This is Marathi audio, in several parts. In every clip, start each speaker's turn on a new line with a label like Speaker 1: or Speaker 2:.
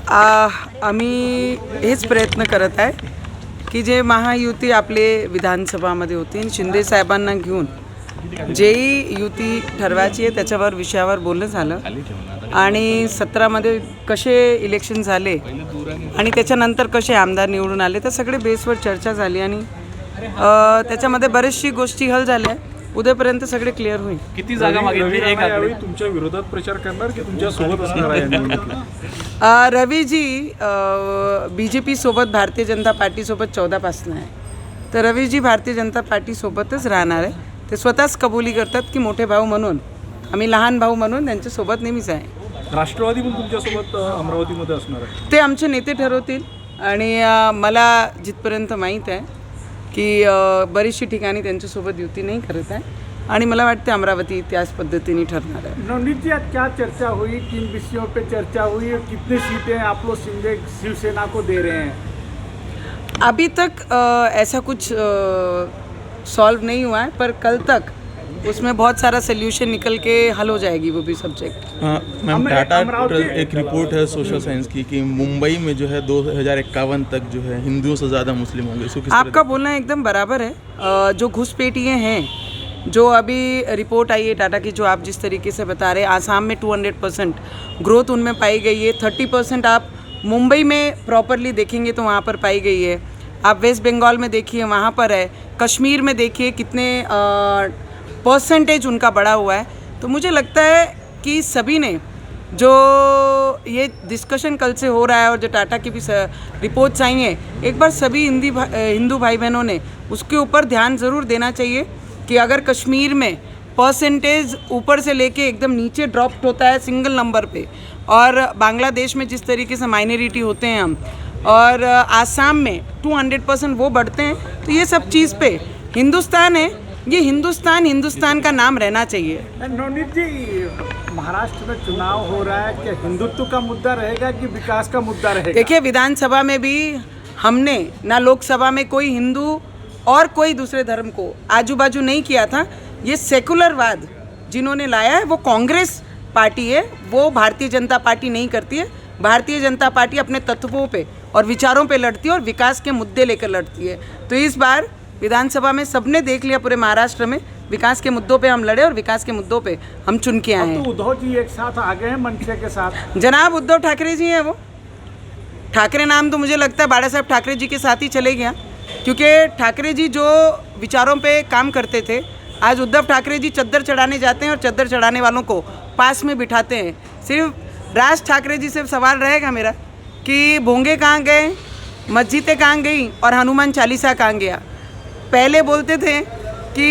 Speaker 1: आम्ही हेच प्रयत्न करत आहे की जे महायुती आपले विधानसभामध्ये होती आणि शिंदे साहेबांना घेऊन जेही युती ठरवायची आहे त्याच्यावर विषयावर बोलणं झालं आणि 17मध्ये कसे इलेक्शन झाले आणि त्याच्यानंतर कसे आमदार निवडून आले तर सगळे बेसवर चर्चा झाली आणि त्याच्यामध्ये बरेचशी गोष्टी हल झाल्या. उद्यापर्यंत सगळे क्लिअर होईल.
Speaker 2: किती जागा मागितली? एक
Speaker 3: यावेळी तुमच्या विरोधात प्रचार करणार की तुमच्या सोबत असणार आहे?
Speaker 1: रवीजी BJP सोबत भारतीय जनता पार्टीसोबत 14 पासून आहे. तर रवीजी भारतीय जनता पार्टीसोबतच राहणार आहे. ते स्वतःच कबुली करतात की मोठे भाऊ म्हणून, आम्ही लहान भाऊ म्हणून त्यांच्यासोबत नेहमीच आहे.
Speaker 3: राष्ट्रवादी पण तुमच्यासोबत अमरावतीमध्ये असणार आहे?
Speaker 1: ते आमचे नेते ठरवतील आणि मला जिथपर्यंत माहीत आहे की बरीचशी ठिकाणी त्यांच्यासोबत युती नाही करत आहे आणि मला वाटते अमरावती त्याच पद्धतीने ठरणार आहे.
Speaker 4: नवनीत जी, आज क्या चर्चा हुई? 3 विषयों पे चर्चा हुई और कितनी सीटें आप लोग शिवसेना को दे रहे हैं?
Speaker 1: अभी तक ऐसा कुछ सॉल्व नहीं हुआ है, पर कल तक उसमें बहुत सारा सोल्यूशन निकल के हल हो जाएगी वो भी सब्जेक्ट.
Speaker 5: मैम, टाटा एक रिपोर्ट है सोशल साइंस की कि मुंबई में जो है 2051 तक जो है हिंदुओं से ज़्यादा मुस्लिम होंगे.
Speaker 1: आपका बोलना एकदम बराबर है. जो घुसपैठिए हैं, जो अभी रिपोर्ट आई है टाटा की, जो आप जिस तरीके से बता रहे हैं, आसाम में 200% ग्रोथ उनमें पाई गई है. 30% आप मुंबई में प्रॉपरली देखेंगे तो वहाँ पर पाई गई है. आप वेस्ट बंगाल में देखिए वहाँ पर है. कश्मीर में देखिए कितने परसेंटेज उनका बढ़ा हुआ है. तो मुझे लगता है कि सभी ने जो ये डिस्कशन कल से हो रहा है और जो टाटा की भी रिपोर्ट्स आई हैं, एक बार सभी हिंदू भाई बहनों ने उसके ऊपर ध्यान ज़रूर देना चाहिए कि अगर कश्मीर में परसेंटेज ऊपर से लेके एकदम नीचे ड्रॉप्ड होता है सिंगल नंबर पे, और बांग्लादेश में जिस तरीके से माइनॉरिटी होते हैं हम, और आसाम में 200% वो बढ़ते हैं, तो ये सब चीज़ पे हिंदुस्तान है, ये हिंदुस्तान का नाम रहना चाहिए.
Speaker 4: नवनीत जी, महाराष्ट्र में चुनाव हो रहा है, क्या हिंदुत्व का मुद्दा रहेगा कि विकास का मुद्दा रहेगा?
Speaker 1: देखिए, विधानसभा में भी हमने ना लोकसभा में कोई हिंदू और कोई दूसरे धर्म को आजू बाजू नहीं किया था. ये सेकुलरवाद जिन्होंने लाया है वो कांग्रेस पार्टी है, वो भारतीय जनता पार्टी नहीं करती है. भारतीय जनता पार्टी अपने तत्वों पे और विचारों पे लड़ती है और विकास के मुद्दे लेकर लड़ती है. तो इस बार विधानसभा में सबने देख लिया, पूरे महाराष्ट्र में विकास के मुद्दों पे हम लड़े और विकास के मुद्दों पे हम चुन के आए हैं.
Speaker 4: तो उद्धव जी एक साथ आ गए हैं मनसे के साथ.
Speaker 1: जनाब उद्धव ठाकरे जी हैं. वो ठाकरे नाम तो मुझे लगता है बाला साहब ठाकरे जी के साथ ही चले गया, क्योंकि ठाकरे जी जो विचारों पे काम करते थे, आज उद्धव ठाकरे जी चद्दर चढ़ाने जाते हैं और चद्दर चढ़ाने वालों को पास में बिठाते हैं. सिर्फ राज ठाकरे जी से सवाल रहेगा मेरा कि भोंगे कहाँ गए, मस्जिदें कहाँ गई और हनुमान चालीसा कहाँ गया. पहले बोलते थे कि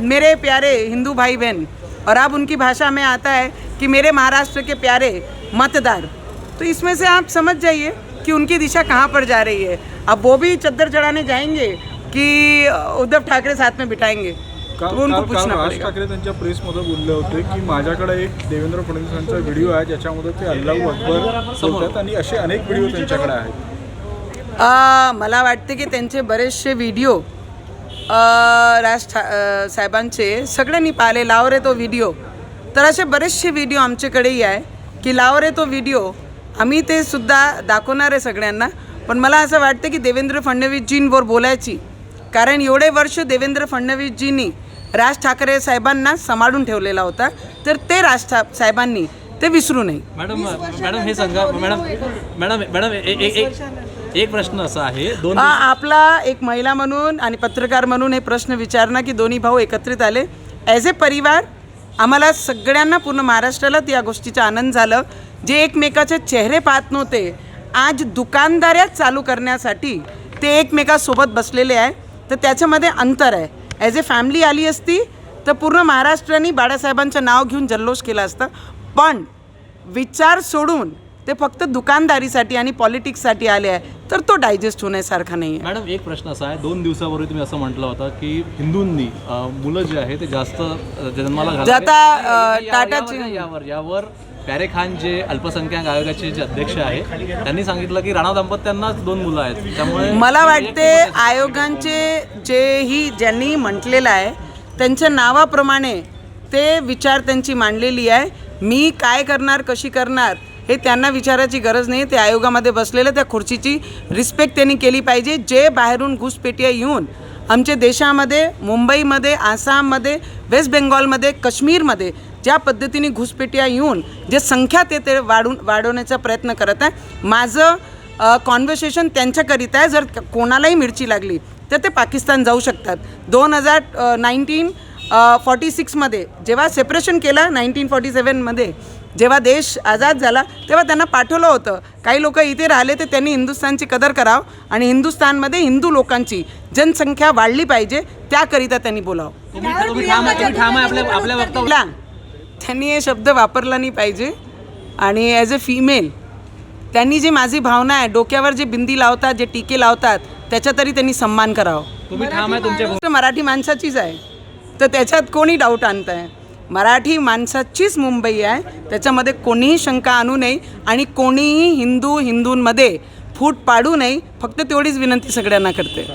Speaker 1: मेरे प्यारे हिंदू भाई बहन, और अब उनकी भाषा में आता है कि मेरे महाराष्ट्र के प्यारे मतदार. तो इसमें से आप समझ जाइए कि उनकी दिशा कहाँ पर जा रही है. अब वो भी चद्दर चढ़ाने जाएंगे कि उद्धव ठाकरे साथ में बिठाएंगे, तो उनको पूछना
Speaker 3: राज
Speaker 1: पड़ेगा.
Speaker 3: ठाकरे त्यांच्या प्रेसमध्ये बोलले होते की माझ्याकडे एक देवेंद्र फडणवीसांचा व्हिडिओ आहे ज्याच्यामध्ये ते अल्लाहू अकबर बोलतात आणि असे अनेक व्हिडिओ त्यांच्याकडे आहेत.
Speaker 1: मला वाटते की त्यांचे बरेचसे व्हिडिओ साहेबांचे सगळ्यांनी पाहिले. लाव रे तो व्हिडिओ. तर असे बरेचसे व्हिडिओ आमच्याकडेही आहे की लाव रे तो व्हिडिओ. आम्ही ते सुद्धा दाखवणार आहे सगळ्यांना. पण मला असं वाटतं की देवेंद्र फडणवीसजींवर बोलायची, कारण एवढे वर्ष देवेंद्र फडणवीसजींनी राज ठाकरे साहेबांना सांभाळून ठेवलेला होता, तर ते राज साहेबांनी ते विसरू नये.
Speaker 2: मॅडम हे सांगा. मॅडम एक प्रश्न असा आहे,
Speaker 1: आपला एक महिला म्हणून आणि पत्रकार म्हणून हे प्रश्न विचारणं की दोन्ही भाऊ एकत्रित आले ॲज ए परिवार. आम्हाला सगळ्यांना पूर्ण महाराष्ट्राला या गोष्टीचा आनंद झालं. जे एकमेकाचे चेहरे पाहत नव्हते, आज दुकानदाऱ्यात चालू करण्यासाठी ते एकमेकासोबत बसलेले आहे. तर त्याच्यामध्ये अंतर आहे. ॲज ए फॅमिली आली असती तर पूर्ण महाराष्ट्राने बाळासाहेबांचं नाव घेऊन जल्लोष केला असता, पण विचार सोडून ते फक्त दुकानदारीसाठी आणि पॉलिटिक्ससाठी आले आहे, तर तो डायजेस्ट होण्यासारखा नाही आहे.
Speaker 2: मॅडम एक प्रश्न असा आहे, 2 दिवसापूर्वी तुम्ही असं म्हटलं होतं की हिंदूंनी मुलं जे आहे ते जास्त जन्माला घालावे.
Speaker 1: टाटाची
Speaker 2: यावर प्यारे खान जे अल्पसंख्याक आयोगाचे जे अध्यक्ष आहे त्यांनी सांगितलं की राणा दाम्पत्यांनाच 2 मुलं आहेत. त्यामुळे
Speaker 1: मला वाटते आयोगांचे जेही ज्यांनी म्हटलेलं आहे त्यांच्या नावाप्रमाणे ते विचार त्यांची मांडलेली आहे. मी काय करणार, कशी करणार हे त्यांना विचारायची गरज नाही. ते आयोगामध्ये बसलेलं त्या खुर्चीची रिस्पेक्ट त्यांनी केली पाहिजे. जे बाहेरून घुसपेटिया येऊन आमच्या देशामध्ये, मुंबईमध्ये, आसाममध्ये, वेस्ट बेंगॉलमध्ये, काश्मीरमध्ये ज्या पद्धतीने घुसपेटिया येऊन जे संख्या ते वाढवण्याचा प्रयत्न करत आहे. माझं कॉन्व्हर्सेशन त्यांच्याकरिता आहे. जर कोणालाही मिरची लागली तर ते पाकिस्तान जाऊ शकतात. 1946मध्ये जेव्हा सेपरेशन केलं, 1947मध्ये जेव्हा देश आझाद झाला तेव्हा त्यांना पाठवलं होतं. काही लोक इथे राहिले तर त्यांनी हिंदुस्थानची कदर करावं आणि हिंदुस्थानमध्ये हिंदू लोकांची जनसंख्या वाढली पाहिजे त्याकरिता त्यांनी बोलावं. त्यांनी हे शब्द वापरला नाही पाहिजे. आणि ॲज अ फिमेल त्यांनी जी माझी भावना आहे, डोक्यावर जे बिंदी लावतात, जे टीके लावतात, त्याचा तरी त्यांनी सन्मान करावा. मराठी माणसाचीच आहे तर त्याच्यात कोणी डाऊट आणत आहे. मराठी माणसाचीच मुंबई आहे, त्याच्यामध्ये कोणीही शंका आणू नये आणि कोणीही हिंदूंमध्ये फूट पाडू नये. फक्त तेवढीच विनंती सगळ्यांना करते.